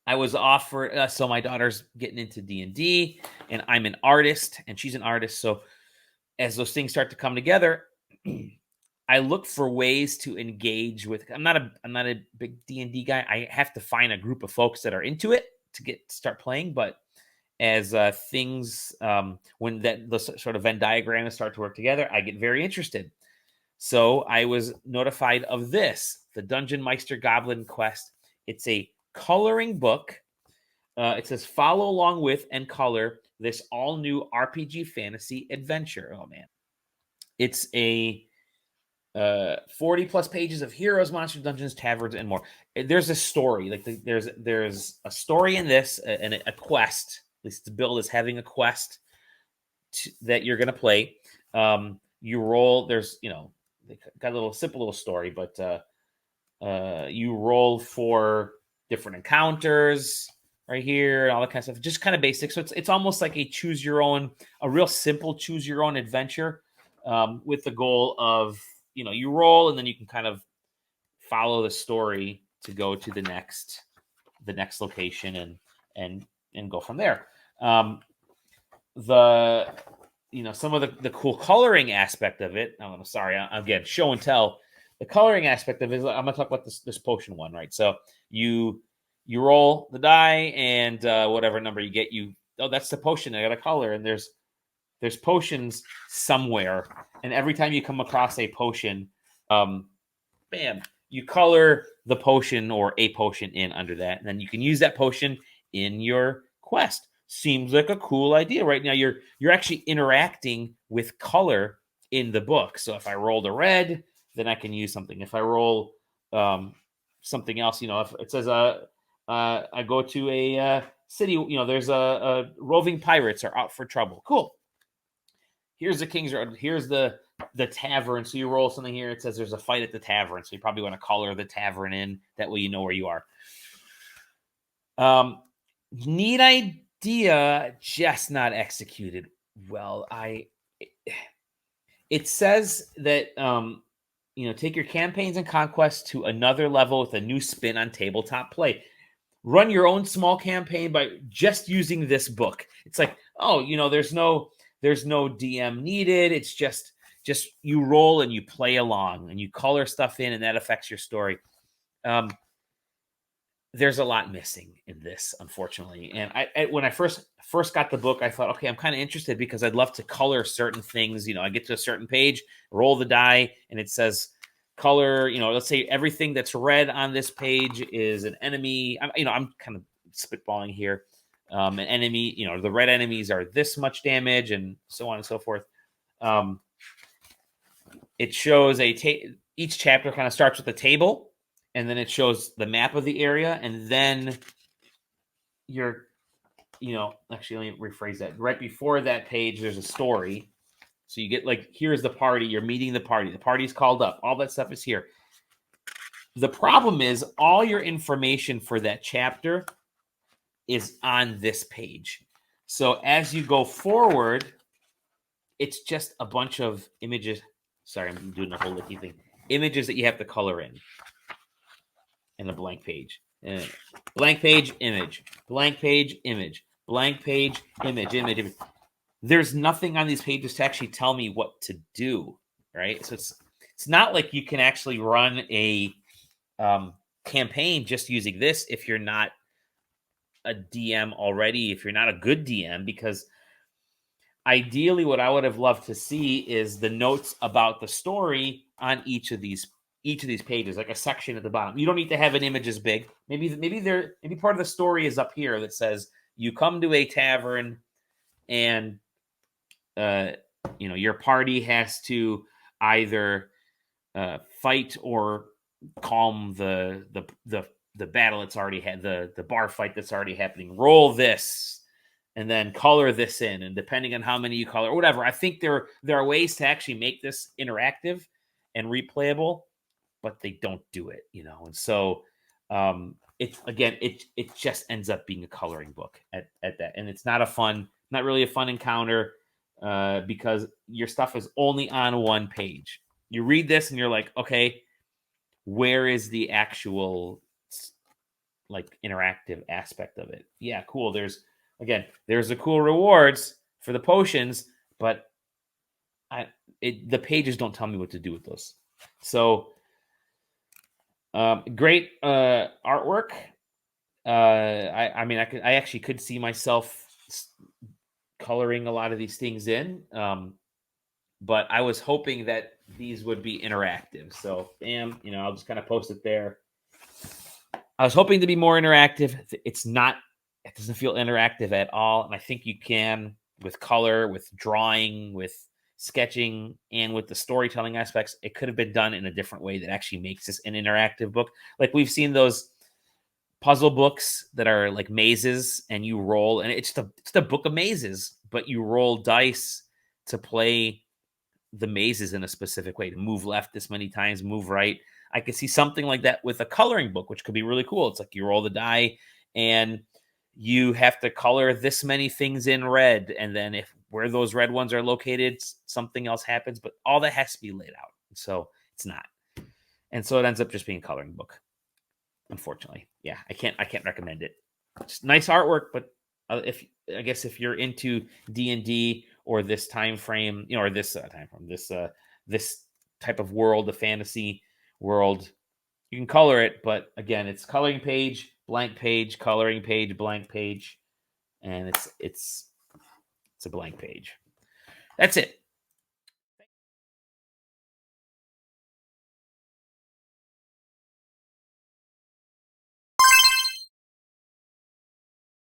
I was offered, so my daughter's getting into D&D, and I'm an artist, and she's an artist. So as those things start to come together, I look for ways to engage with. I'm not a big D&D guy. I have to find a group of folks that are into it to start playing. But as things, when the sort of Venn diagram start to work together, I get very interested. So I was notified of this, the Dungeonmeister Goblin Quest. It's a coloring book. It says follow along with and color this all new RPG fantasy adventure. Oh man, it's a 40 plus pages of heroes, monsters, dungeons, taverns, and more. There's a story, like there's a story in this, and a quest. At least it's billed as having a quest that you're going to play. You roll. There's they got a little simple little story, but you roll for different encounters right here and all that kind of stuff. Just kind of basic. So it's almost like a real simple choose your own adventure, with the goal of you roll and then you can kind of follow the story to go to the next location and go from there. Some of the cool coloring aspect of it. I'm sorry, again, show and tell. The coloring aspect of it is, I'm gonna talk about this potion one, right? So you roll the die, and whatever number you get, that's the potion I got to color, and there's potions somewhere, and every time you come across a potion, bam, you color the potion or a potion in under that, and then you can use that potion in your quest. Seems like a cool idea. Right now, you're actually interacting with color in the book. So if I rolled a red, then I can use something. If I roll something else, if it says I go to a city, there's a roving pirates are out for trouble. Cool. Here's the King's Road. Here's the tavern. So you roll something here. It says there's a fight at the tavern. So you probably want to color the tavern in. That way you know where you are. Neat idea, just not executed well. It says that take your campaigns and conquests to another level with a new spin on tabletop play. Run your own small campaign by just using this book. It's like, there's no DM needed. It's just you roll and you play along and you color stuff in, and that affects your story. There's a lot missing in this, unfortunately. And I when I first got the book, I thought, okay, I'm kind of interested because I'd love to color certain things. I get to a certain page, roll the die, and it says color. Let's say everything that's red on this page is an enemy. I'm kind of spitballing here. An enemy, the red enemies are this much damage, and so on and so forth. It shows each chapter kind of starts with a table, and then it shows the map of the area, and then actually, let me rephrase that. Right before that page, there's a story. So you get here's the party. You're meeting the party. The party's called up. All that stuff is here. The problem is all your information for that chapter is on this page. So as you go forward, it's just a bunch of images. Sorry, I'm doing the whole licky thing. Images that you have to color in a blank page. Blank page, image. Blank page, image. Blank page, image. There's nothing on these pages to actually tell me what to do, right? So it's not like you can actually run a campaign just using this if you're not a DM already, if you're not a good DM, because ideally what I would have loved to see is the notes about the story on each of these pages, like a section at the bottom. You don't need to have an image as big. Maybe part of the story is up here that says you come to a tavern and your party has to either fight or calm the battle that's already had, the bar fight that's already happening. Roll this and then color this in, and depending on how many you color or whatever, I think there are ways to actually make this interactive and replayable, but they don't do it, and so it just ends up being a coloring book at that, and it's not really a fun encounter, because your stuff is only on one page. You read this and you're like, okay, where is the actual like interactive aspect of it. Yeah, cool. There's the cool rewards for the potions, but the pages don't tell me what to do with those. So great artwork. I actually could see myself coloring a lot of these things in, but I was hoping that these would be interactive. So, I'll just kind of post it there. I was hoping to be more interactive. It's not. It doesn't feel interactive at all, and I think you can with color, with drawing, with sketching, and with the storytelling aspects. It could have been done in a different way that actually makes this an interactive book. Like we've seen those puzzle books that are like mazes, and you roll, and it's the book of mazes, but you roll dice to play the mazes in a specific way, to move left this many times, move right. I could see something like that with a coloring book, which could be really cool. It's like you roll the die and you have to color this many things in red. And then if where those red ones are located, something else happens, but all that has to be laid out. So it's not. And so it ends up just being a coloring book. Unfortunately. Yeah, I can't recommend it. It's nice artwork, but if you're into D&D or this time frame, or this time frame, this type of world, the fantasy world, you can color it, but again, it's coloring page, blank page, coloring page, blank page, and it's a blank page. That's it.